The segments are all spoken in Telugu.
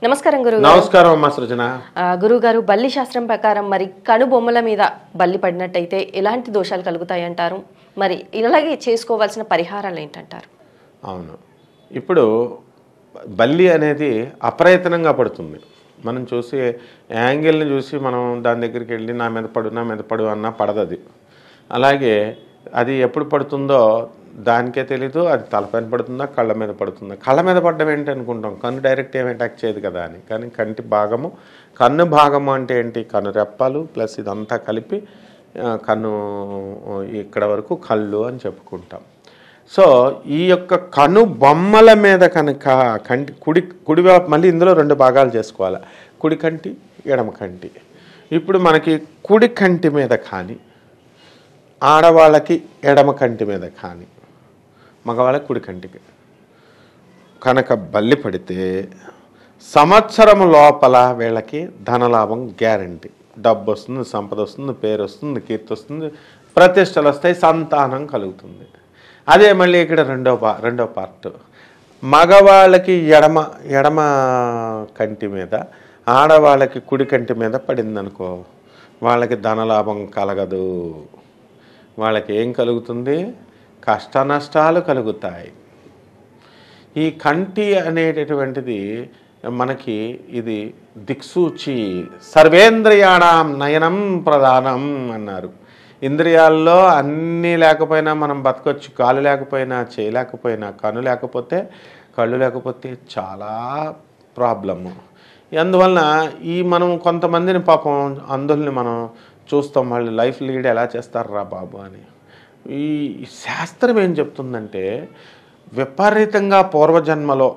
నమస్కారం గురుగారు. నమస్కారం అమ్మా సృజన. గురుగారు, బల్లి శాస్త్రం ప్రకారం మరి కనుబొమ్మల మీద బల్లి పడినట్టయితే ఎలాంటి దోషాలు కలుగుతాయంటారు? మరి ఇలాగే చేసుకోవాల్సిన పరిహారాలు ఏంటంటారు? అవును, ఇప్పుడు బల్లి అనేది అప్రయత్నంగా పడుతుంది. మనం చూసి యాంగిల్ని చూసి మనం దాని దగ్గరికి వెళ్ళి నా మీద పడు అన్నా పడదు అది. అలాగే అది ఎప్పుడు పడుతుందో దానికే తెలీదు. అది తలపైన పడుతుందా కళ్ళ మీద పడుతుందా. కళ్ళ మీద పడ్డం ఏంటి అనుకుంటాం, కన్ను డైరెక్ట్ ఏమి అటాక్ చేయదు కదా అని. కానీ కంటి భాగము, కన్ను భాగము అంటే ఏంటి, కన్ను రెప్పలు ప్లస్ ఇదంతా కలిపి కన్ను ఇక్కడ వరకు కళ్ళు అని చెప్పుకుంటాం. సో ఈ యొక్క కను బొమ్మల మీద కనుక కంటి కుడి మళ్ళీ ఇందులో రెండు భాగాలు చేసుకోవాలి, కుడి కంటి ఎడమ కంటి. ఇప్పుడు మనకి కుడి కంటి మీద కానీ ఆడవాళ్ళకి ఎడమ కంటి మీద కానీ మగవాళ్ళకి కుడి కంటికి కనుక బల్లి పడితే సంవత్సరం లోపల వీళ్ళకి ధనలాభం గ్యారంటీ. డబ్బు వస్తుంది, సంపద వస్తుంది, పేరు వస్తుంది, కీర్తి వస్తుంది, ప్రతిష్టలు వస్తాయి, సంతానం కలుగుతుంది. అదే మళ్ళీ ఇక్కడ రెండో పార్ట్ మగవాళ్ళకి ఎడమ కంటి మీద ఆడవాళ్ళకి కుడి కంటి మీద పడిందనుకో, వాళ్ళకి ధనలాభం కలగదు. వాళ్ళకి ఏం కలుగుతుంది, కష్ట నష్టాలు కలుగుతాయి. ఈ కంటి అనేటటువంటిది మనకి ఇది దిక్సూచి, సర్వేంద్రియాణం నయనం ప్రధానం అన్నారు. ఇంద్రియాల్లో అన్నీ లేకపోయినా మనం బతకొచ్చు. కాలు లేకపోయినా, చేయి లేకపోయినా, కన్ను లేకపోతే, కళ్ళు లేకపోతే చాలా ప్రాబ్లము. అందువలన మనం కొంతమందిని పాపం అంధుల్ని మనం చూస్తాం, వాళ్ళు లైఫ్ లీడ్ ఎలా చేస్తారా బాబు అని. ఈ శాస్త్రం ఏం చెప్తుందంటే విపరీతంగా పూర్వజన్మలో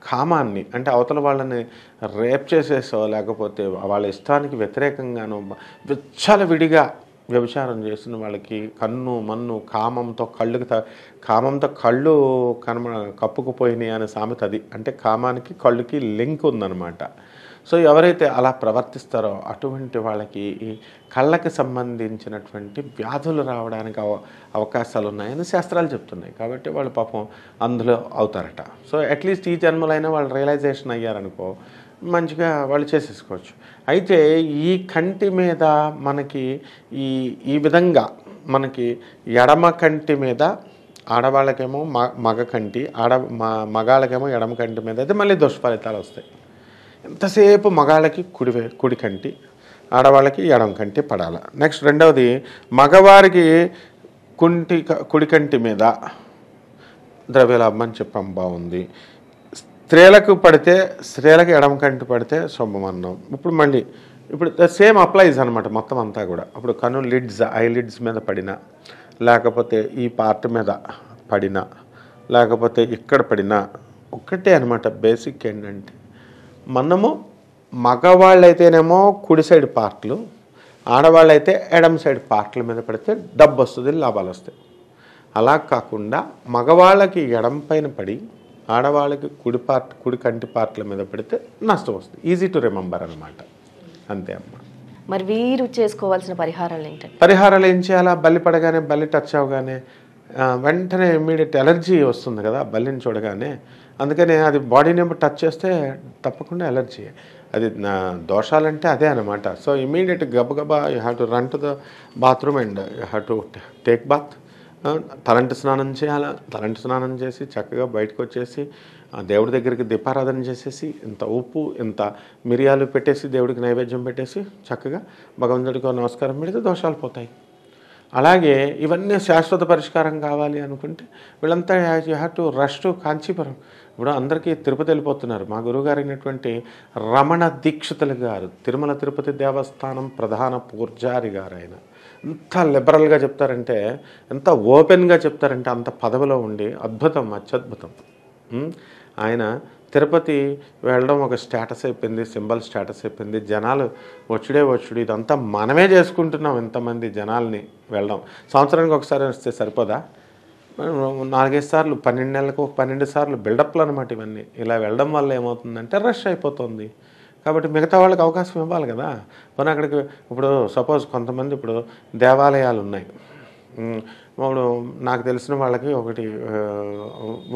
కామాన్ని, అంటే అవతల వాళ్ళని రేప్ చేసేసో లేకపోతే వాళ్ళ ఇష్టానికి వ్యతిరేకంగానో విచ్చలవిడిగా వ్యభిచారం చేసిన వాళ్ళకి కన్ను మన్ను కామంతో కళ్ళు కప్పుకుపోయినాయి అనే సామెత అది. అంటే కామానికి కళ్ళుకి లింక్ ఉందన్నమాట. సో ఎవరైతే అలా ప్రవర్తిస్తారో అటువంటి వాళ్ళకి ఈ కళ్ళకి సంబంధించినటువంటి వ్యాధులు రావడానికి అవకాశాలు ఉన్నాయని శాస్త్రాలు చెప్తున్నాయి. కాబట్టి వాళ్ళు పాపం అందులో అవుతారట. సో అట్లీస్ట్ ఈ జన్మలైనా వాళ్ళు రియలైజేషన్ అయ్యారనుకో మంచిగా వాళ్ళు చేసేసుకోవచ్చు. అయితే ఈ కంటి మీద మనకి ఈ విధంగా మనకి ఎడమ కంటి మీద ఆడవాళ్ళకేమో మగ కంటి, మగాళ్ళకేమో ఎడమ కంటి మీద అయితే మళ్ళీ దుష్ఫలితాలు వస్తాయి. ఎంతసేపు మగాళ్ళకి కుడి కంటి, ఆడవాళ్ళకి ఎడమ కంటి పడాలి. నెక్స్ట్ రెండవది మగవారికి కుడి కంటి మీద ద్రవ్యలాభం అని చెప్పాం, బాగుంది. స్త్రీలకు ఎడమ కంటి పడితే శుభమన్నాం. ఇప్పుడు సేమ్ అప్లైజ్ అనమాట మొత్తం అంతా కూడా. అప్పుడు కన్ను ఐ లిడ్స్ మీద పడినా, లేకపోతే ఈ పార్ట్ మీద పడినా, లేకపోతే ఇక్కడ పడినా ఒక్కటే అనమాట. బేసిక్ ఏంటంటే మనము మగవాళ్ళైతేనేమో కుడి సైడ్ పార్ట్లు, ఆడవాళ్ళైతే ఎడమ సైడ్ పార్ట్ల మీద పడితే డబ్బు వస్తుంది, లాభాలు వస్తాయి. అలా కాకుండా మగవాళ్ళకి ఎడమ పైన పడి ఆడవాళ్ళకి కుడి కంటి పార్ట్ల మీద పడితే నష్టం వస్తుంది. ఈజీ టు రిమెంబర్ అనమాట. అంతే అమ్మ. మరి వీరు చేసుకోవాల్సిన పరిహారాలు ఏంటంటే? పరిహారాలు ఏం చేయాలా, బల్లి పడగానే బల్లి టచ్ అవగానే వెంటనే ఇమ్మీడియట్ ఎలర్జీ వస్తుంది కదా బల్లిని చూడగానే. అందుకని అది బాడీని టచ్ చేస్తే తప్పకుండా ఎలర్జీ. అది దోషాలంటే అదే అనమాట. సో ఇమ్మీడియట్ గబగబా you have to run to the bathroom and you have to take bath. తలంటి స్నానం చేయాలి. తలంటి స్నానం చేసి చక్కగా బయటకు వచ్చేసి దేవుడి దగ్గరికి దీపారాధన చేసేసి ఇంత ఉప్పు ఇంత మిరియాలు పెట్టేసి దేవుడికి నైవేద్యం పెట్టేసి చక్కగా భగవంతుడికి నమస్కారం పెడితే దోషాలు పోతాయి. అలాగే ఇవన్నీ శాశ్వత పరిష్కారం కావాలి అనుకుంటే వీళ్ళంతా you have to rush to Kanchipuram. ఇప్పుడు అందరికీ తిరుపతి వెళ్ళిపోతున్నారు. మా గురువుగారు అయినటువంటి రమణ దీక్షితులు గారు, తిరుమల తిరుపతి దేవస్థానం ప్రధాన పూజారి గారు. ఆయన ఎంత లిబరల్గా చెప్తారంటే, ఎంత ఓపెన్గా చెప్తారంటే, అంత పదవిలో ఉండి అద్భుతం, అత్యద్భుతం. ఆయన తిరుపతి వెళ్ళడం ఒక స్టేటస్ అయిపోయింది, సింబల్ స్టేటస్ అయిపోయింది. జనాలు వచ్చుడు ఇదంతా మనమే చేసుకుంటున్నాం. ఇంతమంది జనాల్ని వెళ్ళడం, సంవత్సరానికి ఒకసారి వస్తే సరిపోదా? 4-5 సార్లు, 12 నెలలకు 12 సార్లు బిల్డప్లు అనమాట ఇవన్నీ. ఇలా వెళ్ళడం వల్ల ఏమవుతుందంటే రష్ అయిపోతుంది. కాబట్టి మిగతా వాళ్ళకి అవకాశం ఇవ్వాలి కదా. పోనీ అక్కడికి ఇప్పుడు సపోజ్ కొంతమంది ఇప్పుడు దేవాలయాలు ఉన్నాయి, ఇప్పుడు నాకు తెలిసిన వాళ్ళకి ఒకటి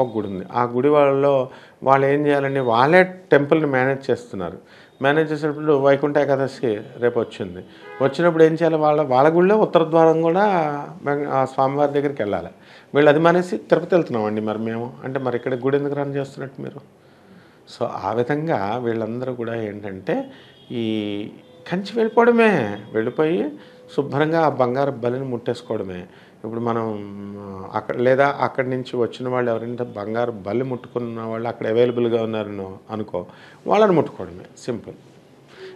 ఒక గుడి ఉంది. ఆ గుడి వాళ్ళలో వాళ్ళు ఏం చేయాలండి, వాళ్ళే టెంపుల్ని మేనేజ్ చేస్తున్నారు. మేనేజ్ చేసేటప్పుడు వైకుంఠ ఏకాదశి రేపు వచ్చినప్పుడు ఏం చేయాలి, వాళ్ళ గుడిలో ఉత్తర ద్వారం కూడా ఆ స్వామివారి దగ్గరికి వెళ్ళాలి. వీళ్ళు అది మానేసి తిరుపతి వెళ్తున్నామండి మరి మేము అంటే, మరి ఇక్కడ గుడి ఎందుకు రన్ చేస్తున్నట్టు మీరు? సో ఆ విధంగా వీళ్ళందరూ కూడా ఏంటంటే ఈ కంచి వెళ్ళిపోయి శుభ్రంగా ఆ బంగారు బలిని ముట్టేసుకోవడమే. ఇప్పుడు మనం లేదా అక్కడి నుంచి వచ్చిన వాళ్ళు ఎవరైనా బంగారు బలి ముట్టుకున్న వాళ్ళు అక్కడ అవైలబుల్గా ఉన్నారనో అనుకో, వాళ్ళని ముట్టుకోవడమే, సింపుల్.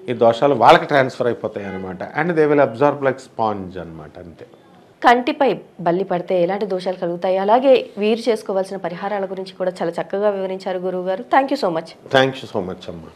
ఈ దోషాలు వాళ్ళకి ట్రాన్స్ఫర్ అయిపోతాయి అనమాట. And they will absorb like sponge అనమాట, అంతే. కంటిపై బల్లి పడితే ఎలాంటి దోషాలు కలుగుతాయి, అలాగే వీరు చేసుకోవాల్సిన పరిహారాల గురించి కూడా చాలా చక్కగా వివరించారు గురువు గారు. Thank you so much. Thank you so much అమ్మా.